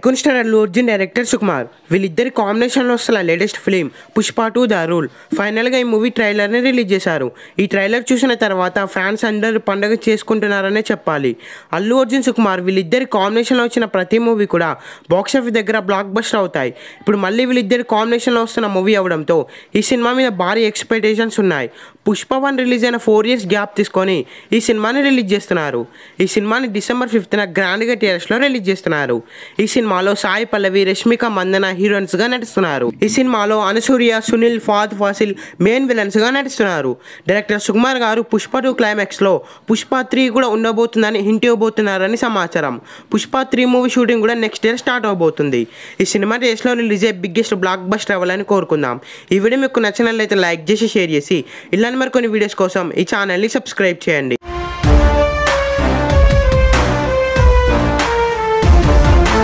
Icon star Allu Arjun director Sukumar వీళ్ళిద్దరి కాంబినేషన్లో వస్తున్న latest film Pushpa 2 the rule ఫైనల్గా ఈ మూవీ ట్రైలర్ని రిలీజ్ చేశారు. ఈ ట్రైలర్ చూసిన తర్వాత ఫ్యాన్స్ అందరూ పండుగ చేసుకుంటున్నారనే చెప్పాలి. అల్లు అర్జున్ సుకుమార్ వీళ్ళిద్దరి కాంబినేషన్లో వచ్చిన ప్రతి మూవీ కూడా బాక్స్ ఆఫీస్ దగ్గర బ్లాక్ బస్టర్ అవుతాయి. ఇప్పుడు మళ్ళీ వీళ్ళిద్దరి కాంబినేషన్లో వస్తున్న మూవీ అవడంతో ఈ సినిమా మీద భారీ ఎక్స్పెక్టేషన్స్ ఉన్నాయి. పుష్ప 1 రిలీజ్ అయిన 4 years గ్యాప్ తీసుకొని ఈ సినిమాని రిలీజ్ చేస్తున్నారు. ఈ సినిమాని December 5th గ్రాండ్గా థియేటర్స్లో రిలీజ్ చేస్తున్నారు. ఈ సినిమాలో సాయి పల్లవి, రష్మిక మందన హీరోయిన్స్గా నటిస్తున్నారు. ఈ సినిమాలో అనసూయ, సునీల్, ఫాద్ ఫాసిల్ మెయిన్ విలన్స్గా నటిస్తున్నారు. డైరెక్టర్ సుకుమార్ గారు పుష్ప 2 క్లైమాక్స్లో పుష్ప 3 కూడా ఉండబోతుందని హింట్ ఇవ్వబోతున్నారని సమాచారం. పుష్ప 3 మూవీ షూటింగ్ కూడా నెక్స్ట్ ఇయర్ స్టార్ట్ అవబోతుంది. ఈ సినిమా డేస్లో రిలీజ్ అయ్యే బిగ్గెస్ట్ బ్లాక్ బస్టర్ అవ్వాలని కోరుకుందాం. ఈ వీడియో మీకు నచ్చినట్లయితే లైక్ చేసి షేర్ చేసి ఇలాంటి మరికొన్ని వీడియోస్ కోసం ఈ ఛానల్ని సబ్స్క్రైబ్ చేయండి.